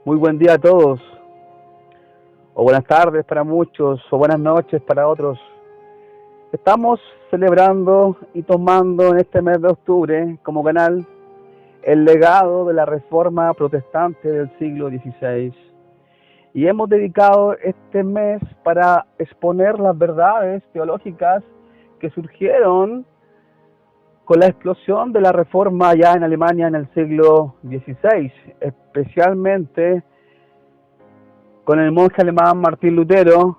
Muy buen día a todos, o buenas tardes para muchos, o buenas noches para otros. Estamos celebrando y tomando en este mes de octubre como canal el legado de la Reforma Protestante del siglo XVI. Y hemos dedicado este mes para exponer las verdades teológicas que surgieron con la explosión de la Reforma allá en Alemania en el siglo XVI, especialmente con el monje alemán Martín Lutero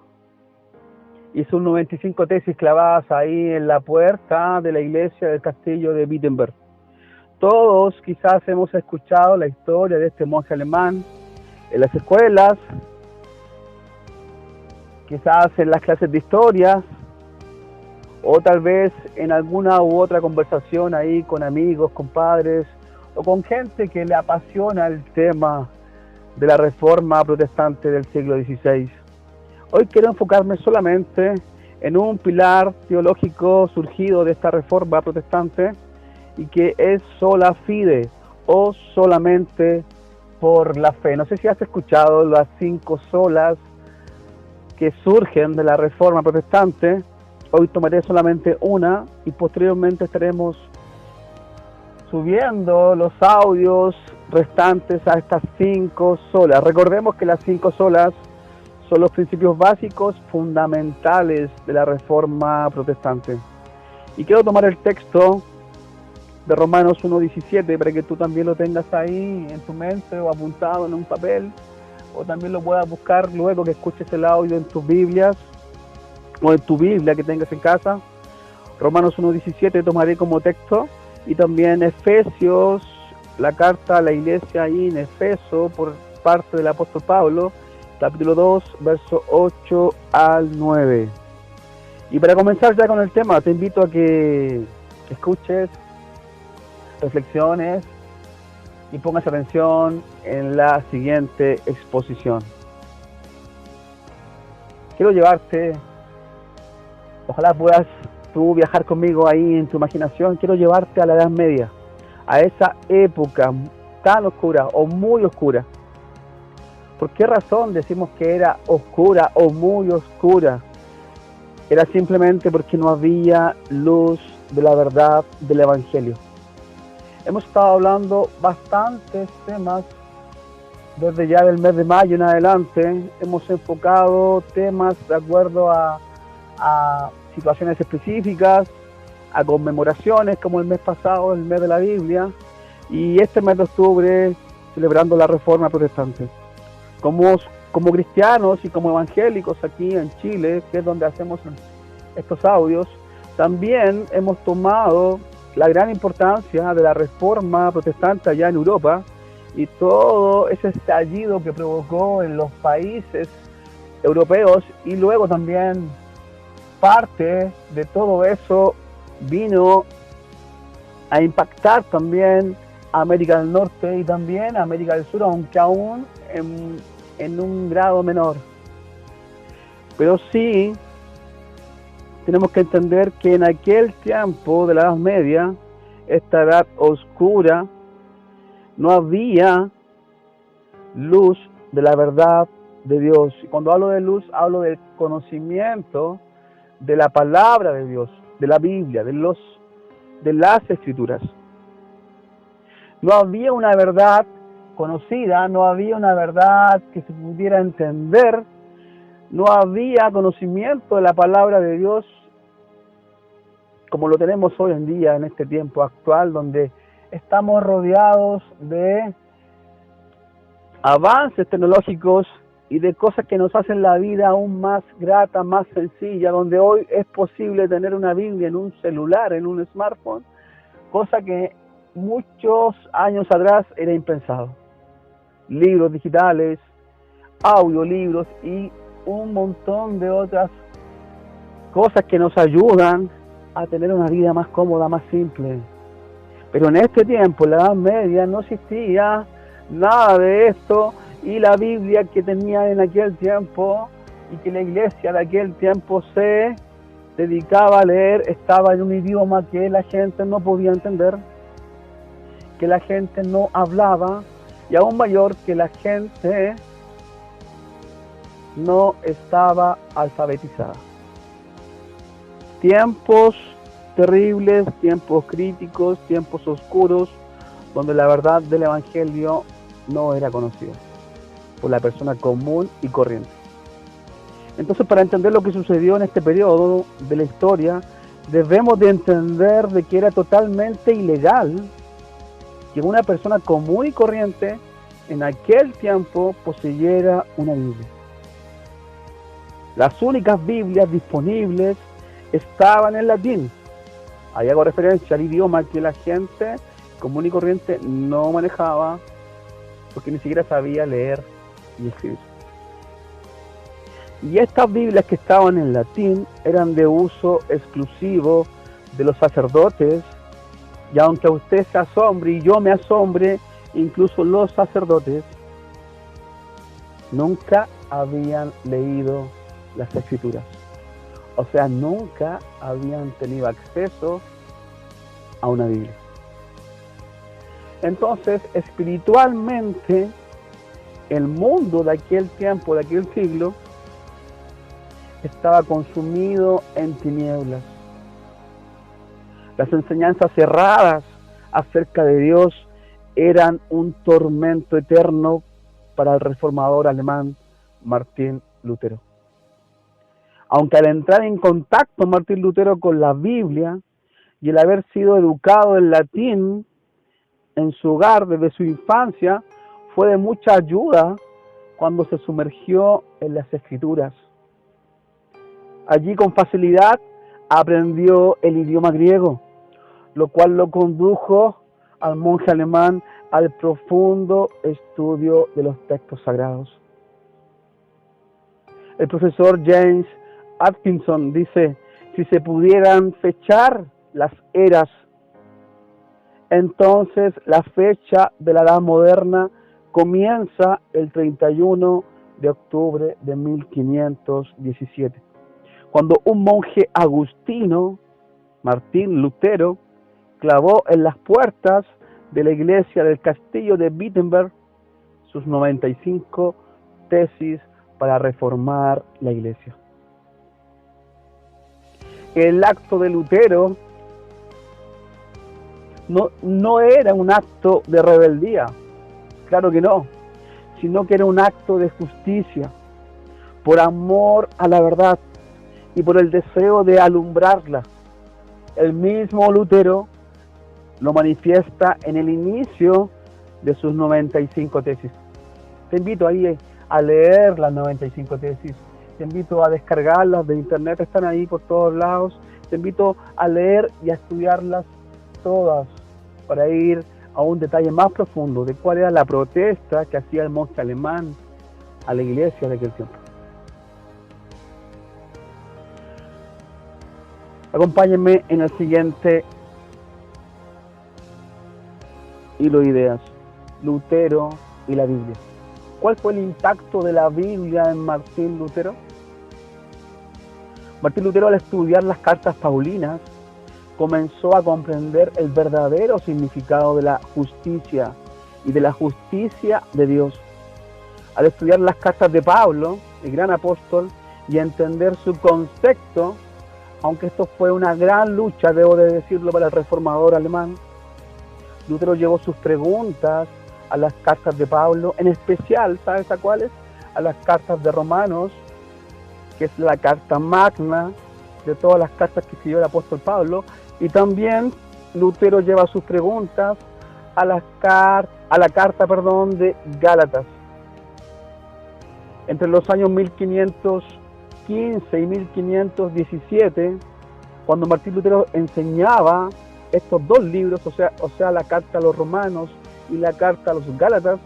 y sus 95 tesis clavadas ahí en la puerta de la iglesia del castillo de Wittenberg. Todos quizás hemos escuchado la historia de este monje alemán en las escuelas, quizás en las clases de historia, o tal vez en alguna u otra conversación ahí con amigos, con padres, o con gente que le apasiona el tema de la Reforma Protestante del siglo XVI. Hoy quiero enfocarme solamente en un pilar teológico surgido de esta Reforma Protestante y que es sola fide o solamente por la fe. No sé si has escuchado las 5 solas que surgen de la Reforma Protestante. Hoy tomaré solamente una y posteriormente estaremos subiendo los audios restantes a estas 5 solas. Recordemos que las 5 solas son los principios básicos fundamentales de la Reforma Protestante. Y quiero tomar el texto de Romanos 1:17 para que tú también lo tengas ahí en tu mente o apuntado en un papel, o también lo puedas buscar luego que escuches el audio en tus Biblias o en tu Biblia que tengas en casa. Romanos 1:17 tomaré como texto, y también Efesios, la carta a la iglesia ahí en Efeso por parte del apóstol Pablo, capítulo 2, verso 8 al 9. Y para comenzar ya con el tema, te invito a que escuches, reflexiones y pongas atención en la siguiente exposición. Quiero llevarte, ojalá puedas tú viajar conmigo ahí en tu imaginación, quiero llevarte a la Edad Media, a esa época tan oscura o muy oscura. ¿Por qué razón decimos que era oscura o muy oscura? Era simplemente porque no había luz de la verdad del Evangelio. Hemos estado hablando bastantes temas desde ya del mes de mayo en adelante. Hemos enfocado temas de acuerdo a situaciones específicas, a conmemoraciones como el mes pasado, el mes de la Biblia, y este mes de octubre celebrando la Reforma Protestante. Como cristianos y como evangélicos aquí en Chile, que es donde hacemos estos audios, también hemos tomado la gran importancia de la Reforma Protestante allá en Europa y todo ese estallido que provocó en los países europeos, y luego también parte de todo eso vino a impactar también a América del Norte y también a América del Sur, aunque aún en un grado menor. Pero sí tenemos que entender que en aquel tiempo de la Edad Media, esta edad oscura, no había luz de la verdad de Dios. Y cuando hablo de luz, hablo del conocimiento de la palabra de Dios, de la Biblia, de las Escrituras. No había una verdad conocida, no había una verdad que se pudiera entender, no había conocimiento de la palabra de Dios como lo tenemos hoy en día en este tiempo actual, donde estamos rodeados de avances tecnológicos y de cosas que nos hacen la vida aún más grata, más sencilla, donde hoy es posible tener una Biblia en un celular, en un smartphone, cosa que muchos años atrás era impensado. Libros digitales, audiolibros y un montón de otras cosas que nos ayudan a tener una vida más cómoda, más simple. Pero en este tiempo, en la Edad Media, no existía nada de esto, y la Biblia que tenía en aquel tiempo y que la iglesia de aquel tiempo se dedicaba a leer estaba en un idioma que la gente no podía entender, que la gente no hablaba, y aún mayor que la gente no estaba alfabetizada. Tiempos terribles, tiempos críticos, tiempos oscuros, donde la verdad del Evangelio no era conocida por la persona común y corriente. Entonces, para entender lo que sucedió en este periodo de la historia, debemos de entender de que era totalmente ilegal que una persona común y corriente en aquel tiempo poseyera una Biblia. Las únicas Biblias disponibles estaban en latín. Ahí hago referencia al idioma que la gente común y corriente no manejaba, porque ni siquiera sabía leer y escribir. Y estas Biblias que estaban en latín eran de uso exclusivo de los sacerdotes, y aunque a usted se asombre y yo me asombre, incluso los sacerdotes nunca habían leído las Escrituras. O sea, nunca habían tenido acceso a una Biblia. Entonces, espiritualmente, el mundo de aquel tiempo, de aquel siglo, estaba consumido en tinieblas. Las enseñanzas cerradas acerca de Dios eran un tormento eterno para el reformador alemán Martín Lutero. Aunque al entrar en contacto Martín Lutero con la Biblia y el haber sido educado en latín en su hogar desde su infancia, fue de mucha ayuda cuando se sumergió en las Escrituras. Allí con facilidad aprendió el idioma griego, lo cual lo condujo al monje alemán al profundo estudio de los textos sagrados. El profesor James Atkinson dice: si se pudieran fechar las eras, entonces la fecha de la Edad Moderna comienza el 31 de octubre de 1517, cuando un monje agustino, Martín Lutero, clavó en las puertas de la iglesia del castillo de Wittenberg sus 95 tesis para reformar la iglesia. El acto de Lutero no era un acto de rebeldía, claro que no, sino que era un acto de justicia, por amor a la verdad y por el deseo de alumbrarla. El mismo Lutero lo manifiesta en el inicio de sus 95 tesis. Te invito ahí a leer las 95 tesis, te invito a descargarlas de internet, están ahí por todos lados, te invito a leer y a estudiarlas todas para ir a un detalle más profundo de cuál era la protesta que hacía el monje alemán a la iglesia de aquel tiempo. Acompáñenme en el siguiente hilo de ideas: Lutero y la Biblia. ¿Cuál fue el impacto de la Biblia en Martín Lutero? Martín Lutero, al estudiar las cartas paulinas, comenzó a comprender el verdadero significado de la justicia y de la justicia de Dios. Al estudiar las cartas de Pablo, el gran apóstol, y entender su concepto, aunque esto fue una gran lucha, debo de decirlo, para el reformador alemán, Lutero llevó sus preguntas a las cartas de Pablo, en especial, ¿sabes a cuáles? A las cartas de Romanos, que es la carta magna de todas las cartas que escribió el apóstol Pablo, y también Lutero lleva sus preguntas a la carta de Gálatas. Entre los años 1515 y 1517, cuando Martín Lutero enseñaba estos dos libros, o sea, la carta a los Romanos y la carta a los Gálatas,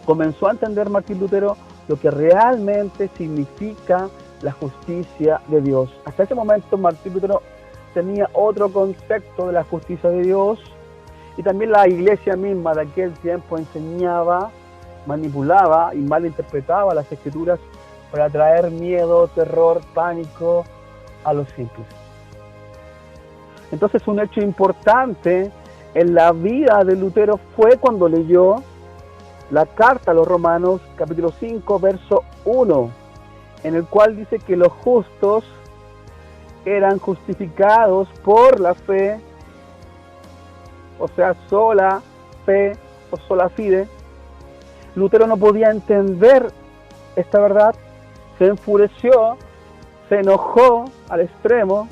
comenzó a entender Martín Lutero lo que realmente significa la justicia de Dios. Hasta ese momento Martín Lutero tenía otro concepto de la justicia de Dios, y también la iglesia misma de aquel tiempo enseñaba, manipulaba y malinterpretaba las escrituras para traer miedo, terror, pánico a los simples. Entonces, un hecho importante en la vida de Lutero fue cuando leyó la carta a los Romanos, capítulo 5, verso 1, en el cual dice que los justos eran justificados por la fe, o sea, sola fe o sola fide. Lutero no podía entender esta verdad, se enfureció, se enojó al extremo,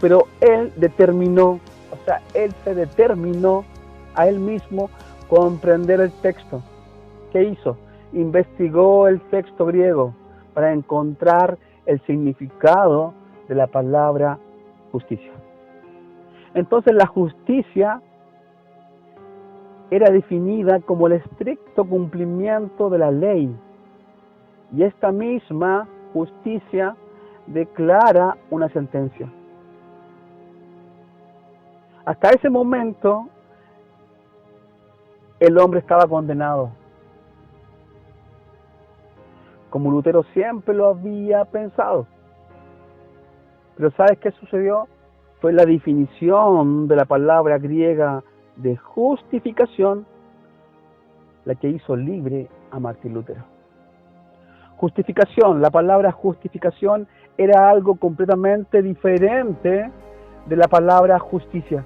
pero él determinó, o sea, él se determinó a él mismo comprender el texto. ¿Qué hizo? Investigó el texto griego para encontrar el significado de la palabra justicia. Entonces la justicia era definida como el estricto cumplimiento de la ley, y esta misma justicia declara una sentencia. Hasta ese momento el hombre estaba condenado, como Lutero siempre lo había pensado. Pero ¿sabes qué sucedió? Fue la definición de la palabra griega de justificación la que hizo libre a Martín Lutero. Justificación, la palabra justificación era algo completamente diferente de la palabra justicia.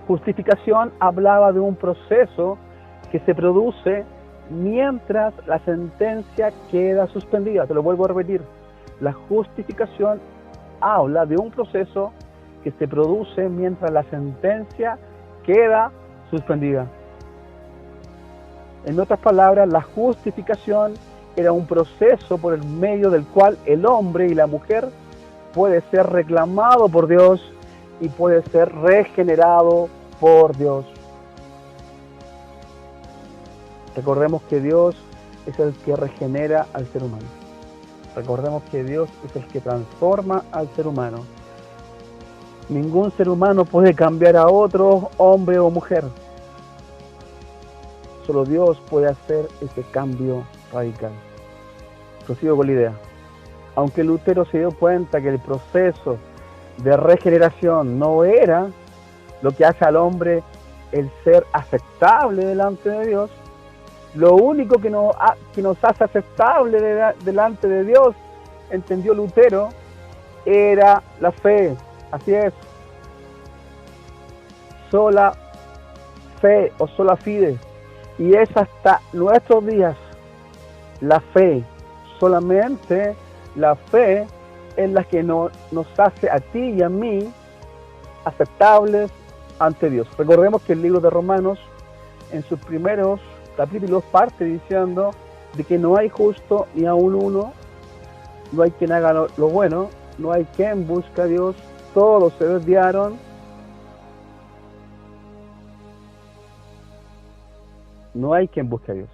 Justificación hablaba de un proceso que se produce mientras la sentencia queda suspendida. Te lo vuelvo a repetir. La justificación habla de un proceso que se produce mientras la sentencia queda suspendida. En otras palabras, la justificación era un proceso por el medio del cual el hombre y la mujer puede ser reclamado por Dios y puede ser regenerado por Dios. Recordemos que Dios es el que regenera al ser humano. Recordemos que Dios es el que transforma al ser humano. Ningún ser humano puede cambiar a otro, hombre o mujer. Solo Dios puede hacer ese cambio radical. Prosigo con la idea. Aunque Lutero se dio cuenta que el proceso de regeneración no era lo que hace al hombre el ser aceptable delante de Dios, lo único que nos hace aceptable delante de Dios, entendió Lutero, era la fe. Así es. Sola fe o sola fide. Y es hasta nuestros días la fe. Solamente la fe es la que nos hace a ti y a mí aceptables ante Dios. Recordemos que el libro de Romanos, en sus primeros capítulos, parte diciendo de que no hay justo ni aún uno, no hay quien haga lo bueno, no hay quien busque a Dios, todos se desviaron, no hay quien busque a Dios.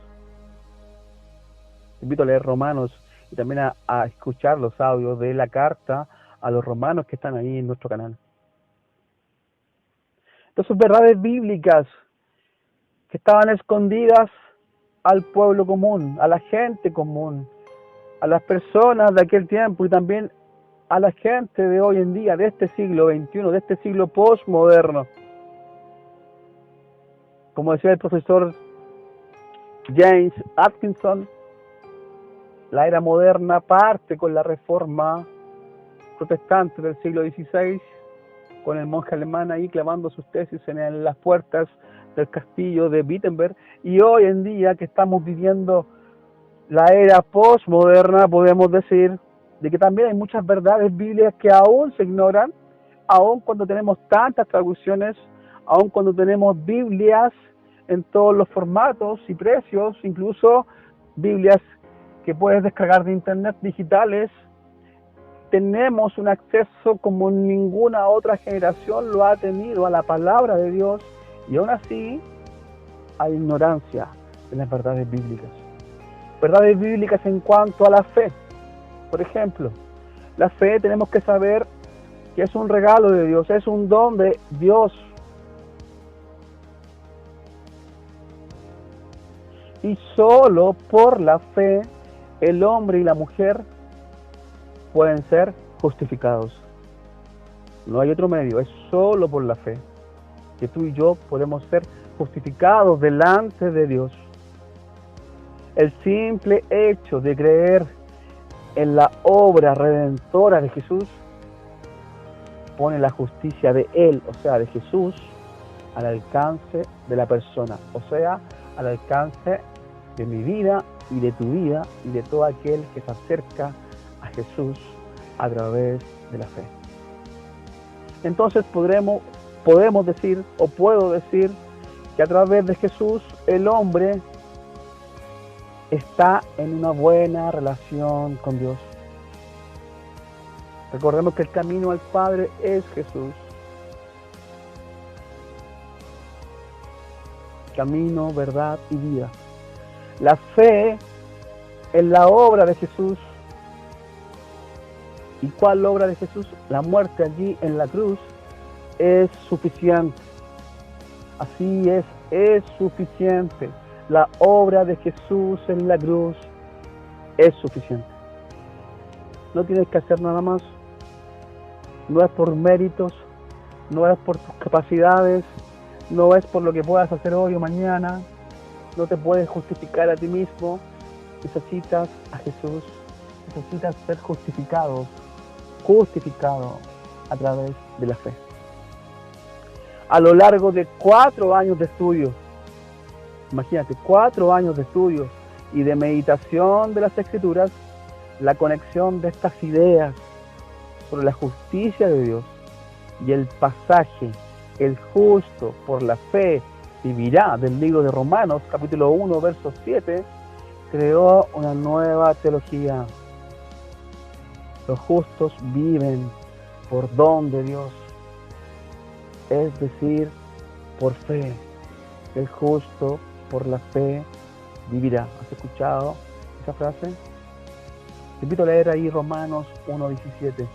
Te invito a leer Romanos y también a escuchar los audios de la carta a los romanos que están ahí en nuestro canal. Entonces, verdades bíblicas que estaban escondidas al pueblo común, a la gente común, a las personas de aquel tiempo y también a la gente de hoy en día, de este siglo XXI, de este siglo postmoderno. Como decía el profesor James Atkinson, la era moderna parte con la reforma protestante del siglo XVI, con el monje alemán ahí clavando sus tesis en las puertas del castillo de Wittenberg, y hoy en día que estamos viviendo la era postmoderna, podemos decir de que también hay muchas verdades bíblicas que aún se ignoran, aún cuando tenemos tantas traducciones, aún cuando tenemos Biblias en todos los formatos y precios, incluso Biblias que puedes descargar de internet digitales. Tenemos un acceso como ninguna otra generación lo ha tenido a la palabra de Dios, y aún así hay ignorancia de las verdades bíblicas. Verdades bíblicas en cuanto a la fe. Por ejemplo, la fe tenemos que saber que es un regalo de Dios, es un don de Dios. Y solo por la fe el hombre y la mujer pueden ser justificados. No hay otro medio, es solo por la fe que tú y yo podemos ser justificados delante de Dios. El simple hecho de creer en la obra redentora de Jesús pone la justicia de Él, o sea, de Jesús, al alcance de la persona, o sea, al alcance de mi vida y de tu vida y de todo aquel que se acerca a Jesús a través de la fe. Entonces podemos decir, o puedo decir, que a través de Jesús el hombre está en una buena relación con Dios. Recordemos que el camino al Padre es Jesús. Camino, verdad y vida. La fe en la obra de Jesús. ¿Y cuál obra de Jesús? La muerte allí en la cruz es suficiente. Así es suficiente. La obra de Jesús en la cruz es suficiente. No tienes que hacer nada más. No es por méritos, no es por tus capacidades, no es por lo que puedas hacer hoy o mañana. No te puedes justificar a ti mismo. Necesitas a Jesús. Necesitas ser justificado a través de la fe. A lo largo de 4 años de estudio, imagínate, 4 años de estudio y de meditación de las Escrituras, la conexión de estas ideas sobre la justicia de Dios y el pasaje, el justo por la fe vivirá, del libro de Romanos, capítulo 1, verso 7, creó una nueva teología. Los justos viven por don de Dios, es decir, por fe. El justo por la fe vivirá. ¿Has escuchado esa frase? Te invito a leer ahí Romanos 1:17.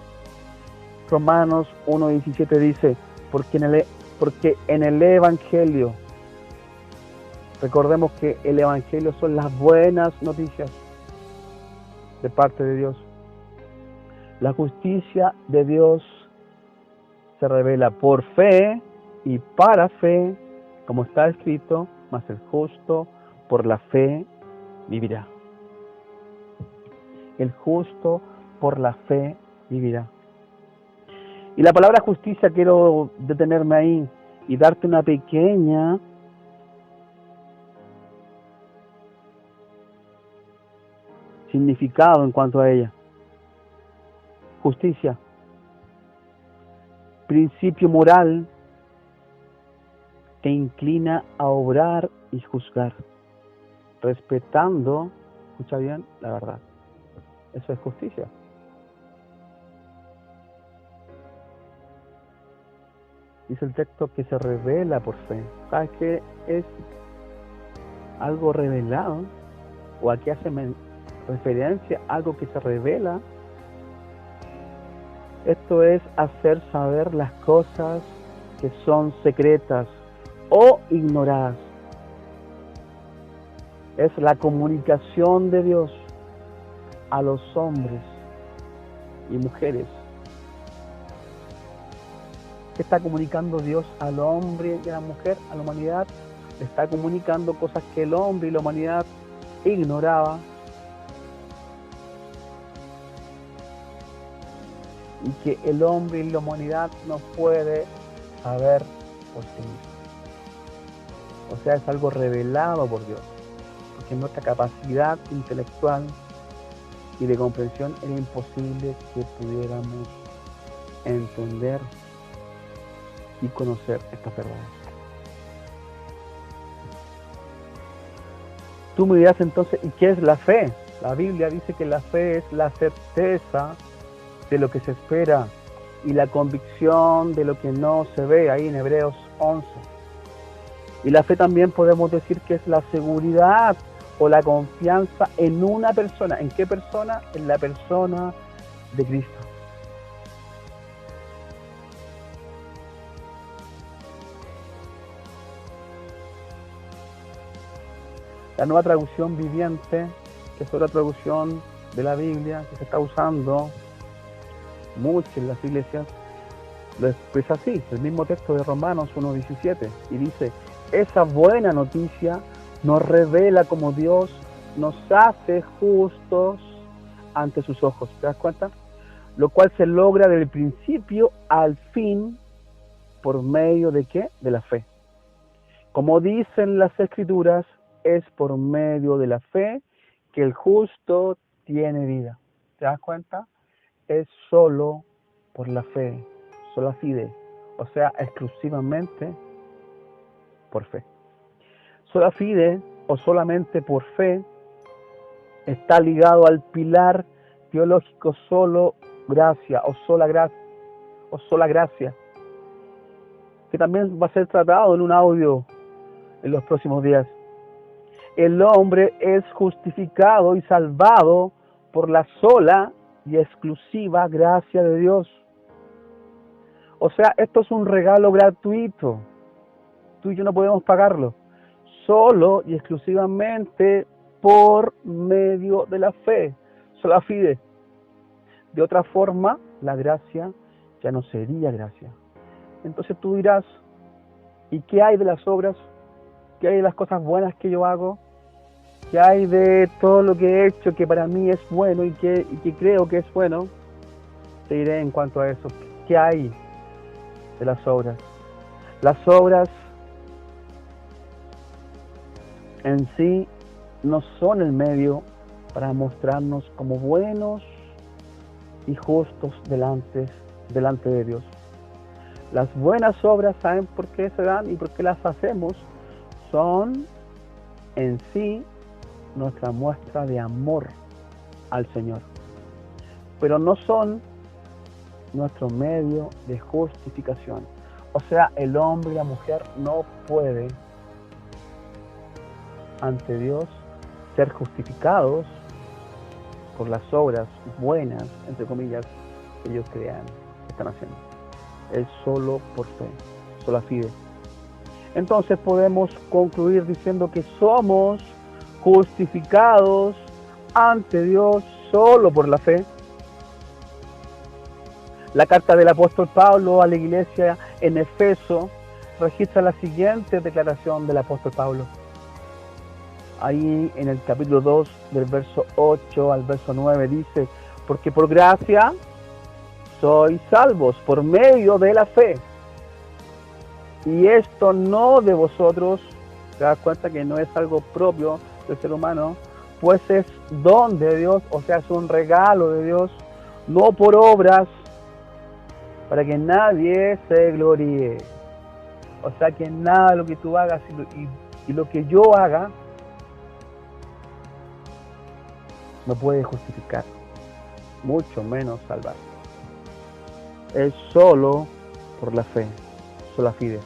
Romanos 1:17 dice, porque en el Evangelio, recordemos que el Evangelio son las buenas noticias de parte de Dios. La justicia de Dios se revela por fe y para fe, como está escrito, mas el justo por la fe vivirá. El justo por la fe vivirá. Y la palabra justicia, quiero detenerme ahí y darte una pequeña significado en cuanto a ella. Justicia, principio moral que inclina a obrar y juzgar, respetando, escucha bien, la verdad. Eso es justicia. Dice el texto que se revela por fe. ¿Sabes qué es algo revelado? ¿O a qué hace referencia algo que se revela? Esto es hacer saber las cosas que son secretas o ignoradas. Es la comunicación de Dios a los hombres y mujeres. ¿Qué está comunicando Dios al hombre y a la mujer, a la humanidad? Le está comunicando cosas que el hombre y la humanidad ignoraba. Y que el hombre y la humanidad no puede saber por sí mismo. O sea, es algo revelado por Dios. Porque nuestra capacidad intelectual y de comprensión era imposible que pudiéramos entender y conocer estas verdades. Tú me dirás entonces, ¿y qué es la fe? La Biblia dice que la fe es la certeza de lo que se espera y la convicción de lo que no se ve, ahí en Hebreos 11. Y la fe también podemos decir que es la seguridad o la confianza en una persona. ¿En qué persona? En la persona de Cristo. La Nueva Traducción Viviente, que es otra traducción de la Biblia que se está usando mucho en las iglesias, lo expresa así, el mismo texto de Romanos 1:17, y dice, esa buena noticia nos revela como Dios nos hace justos ante sus ojos. ¿Te das cuenta? Lo cual se logra del principio al fin por medio de ¿qué? De la fe. Como dicen las Escrituras, es por medio de la fe que el justo tiene vida. ¿Te das cuenta? Es solo por la fe, sola fide, o sea, exclusivamente por fe. Sola fide o solamente por fe está ligado al pilar teológico solo gracia o sola gracia, que también va a ser tratado en un audio en los próximos días. El hombre es justificado y salvado por la sola y exclusiva gracia de Dios. O sea, esto es un regalo gratuito. Tú y yo no podemos pagarlo. Solo y exclusivamente por medio de la fe. Sola fide. De otra forma, la gracia ya no sería gracia. Entonces tú dirás, ¿y qué hay de las obras? ¿Qué hay de las cosas buenas que yo hago? ¿Qué hay de todo lo que he hecho que para mí es bueno y que creo que es bueno? Te diré en cuanto a eso. ¿Qué hay de las obras? Las obras en sí no son el medio para mostrarnos como buenos y justos delante de Dios. Las buenas obras, ¿saben por qué se dan y por qué las hacemos? Son en sí nuestra muestra de amor al Señor, pero no son nuestro medio de justificación. O sea, el hombre y la mujer no pueden ante Dios ser justificados por las obras buenas, entre comillas, que ellos crean que están haciendo. Es solo por fe, sola fide. Entonces podemos concluir diciendo que somos justificados ante Dios solo por la fe. La carta del apóstol Pablo a la iglesia en Efeso registra la siguiente declaración del apóstol Pablo. Ahí en el capítulo 2, del verso 8 al verso 9, dice, porque por gracia sois salvos por medio de la fe. Y esto no de vosotros, te das cuenta que no es algo propio del ser humano, pues es don de Dios, o sea, es un regalo de Dios, no por obras, para que nadie se gloríe. O sea, que nada de lo que tú hagas y lo que yo haga me puede justificar, mucho menos salvar. Es solo por la fe, sola fide.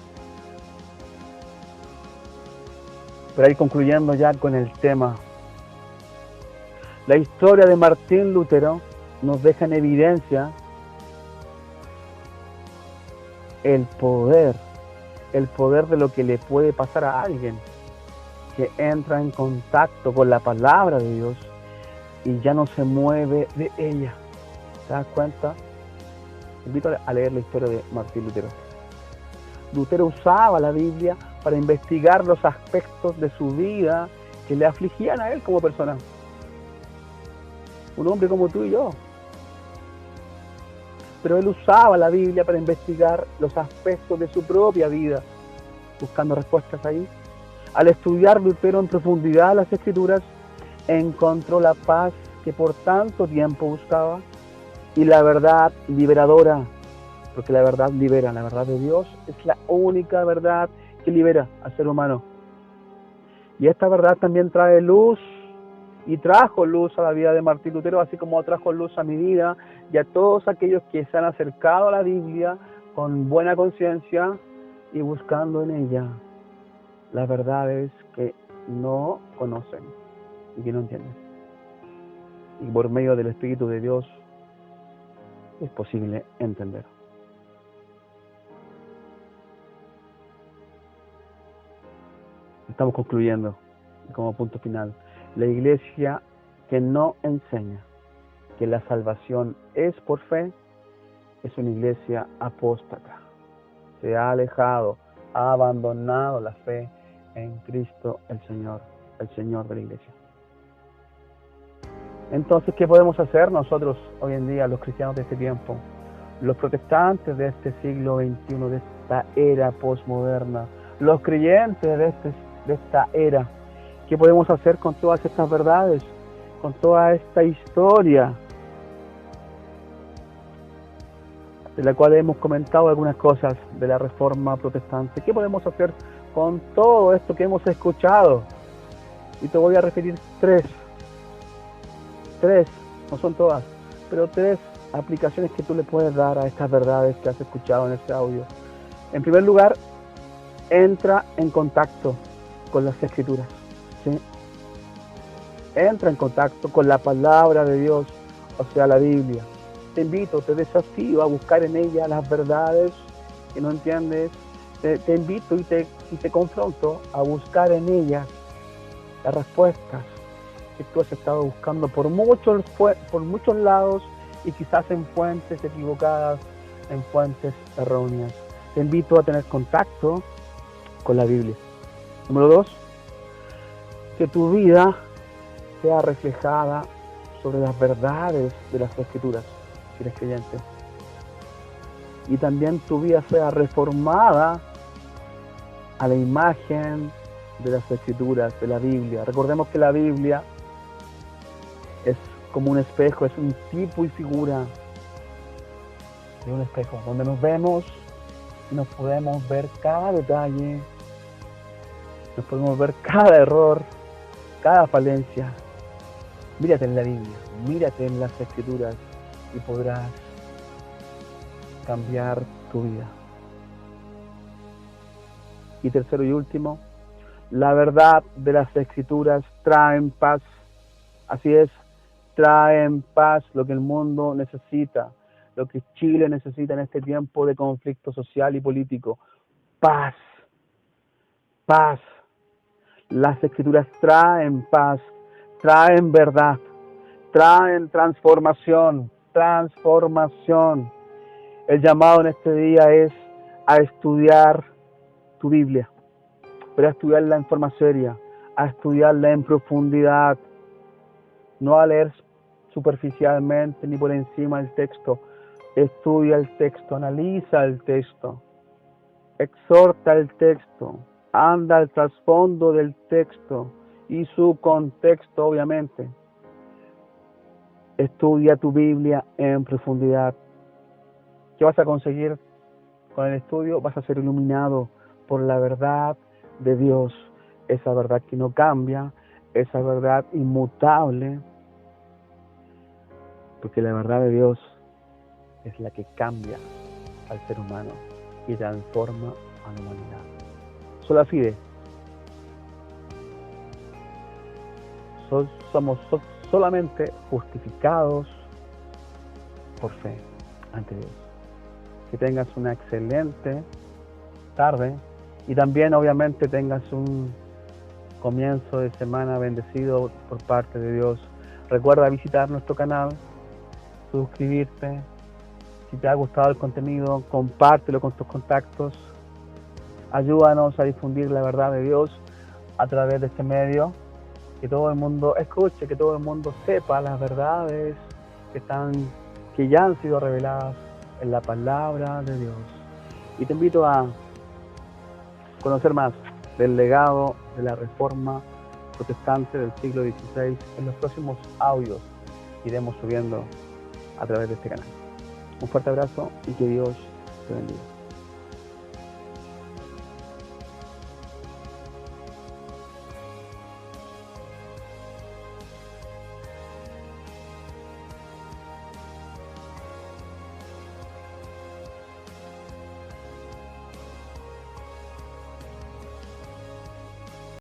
Para ir concluyendo ya con el tema, la historia de Martín Lutero nos deja en evidencia el poder de lo que le puede pasar a alguien que entra en contacto con la palabra de Dios y ya no se mueve de ella. ¿Te das cuenta? Te invito a leer la historia de Martín Lutero. Lutero usaba la Biblia para investigar los aspectos de su vida que le afligían a él como persona. Un hombre como tú y yo. Pero él usaba la Biblia para investigar los aspectos de su propia vida, buscando respuestas ahí. Al estudiar Lutero en profundidad las Escrituras, encontró la paz que por tanto tiempo buscaba y la verdad liberadora, porque la verdad libera, la verdad de Dios es la única verdad que libera al ser humano. Y esta verdad también trae luz y trajo luz a la vida de Martín Lutero, así como trajo luz a mi vida y a todos aquellos que se han acercado a la Biblia con buena conciencia y buscando en ella las verdades que no conocen y que no entienden. Y por medio del Espíritu de Dios es posible entender. Estamos concluyendo como punto final. La iglesia que no enseña que la salvación es por fe es una iglesia apóstata. Se ha alejado, ha abandonado la fe en Cristo el Señor de la iglesia. Entonces, ¿qué podemos hacer nosotros hoy en día, los cristianos de este tiempo? Los protestantes de este siglo XXI, de esta era posmoderna, los creyentes de esta era, ¿qué podemos hacer con todas estas verdades, con toda esta historia de la cual hemos comentado algunas cosas de la Reforma Protestante? ¿Qué podemos hacer con todo esto que hemos escuchado? Y te voy a referir tres, no son todas, pero tres aplicaciones que tú le puedes dar a estas verdades que has escuchado en este audio. En primer lugar, entra en contacto con las Escrituras, ¿sí? Entra en contacto con la palabra de Dios, o sea, la Biblia. Te invito, te desafío a buscar en ella las verdades que no entiendes. Te invito y te confronto a buscar en ella las respuestas que tú has estado buscando por muchos lados y quizás en fuentes equivocadas, en fuentes erróneas. Te invito a tener contacto con la Biblia. Número 2, que tu vida sea reflejada sobre las verdades de las Escrituras, si eres creyente. Y también tu vida sea reformada a la imagen de las Escrituras, de la Biblia. Recordemos que la Biblia es como un espejo, es un tipo y figura de un espejo, donde nos vemos y nos podemos ver cada detalle, nos podemos ver cada error, cada falencia. Mírate en la Biblia, mírate en las Escrituras y podrás cambiar tu vida. Y tercero y último, la verdad de las Escrituras traen paz. Así es, traen paz, lo que el mundo necesita, lo que Chile necesita en este tiempo de conflicto social y político. Paz, paz. Las Escrituras traen paz, traen verdad, traen transformación. El llamado en este día es a estudiar tu Biblia, pero a estudiarla en forma seria, a estudiarla en profundidad, no a leer superficialmente ni por encima del texto. Estudia el texto, analiza el texto, exhorta el texto, anda al trasfondo del texto y su contexto, obviamente. Estudia tu Biblia en profundidad. ¿Qué vas a conseguir con el estudio? Vas a ser iluminado por la verdad de Dios, esa verdad que no cambia, esa verdad inmutable, porque la verdad de Dios es la que cambia al ser humano y transforma a la humanidad. Sola fide. Somos solamente justificados por fe ante Dios. Que tengas una excelente tarde y también obviamente tengas un comienzo de semana bendecido por parte de Dios. Recuerda visitar nuestro canal, suscribirte. Si te ha gustado el contenido, compártelo con tus contactos. Ayúdanos a difundir la verdad de Dios a través de este medio. Que todo el mundo escuche, que todo el mundo sepa las verdades que ya han sido reveladas en la palabra de Dios. Y te invito a conocer más del legado de la Reforma Protestante del siglo XVI en los próximos audios que iremos subiendo a través de este canal. Un fuerte abrazo y que Dios te bendiga.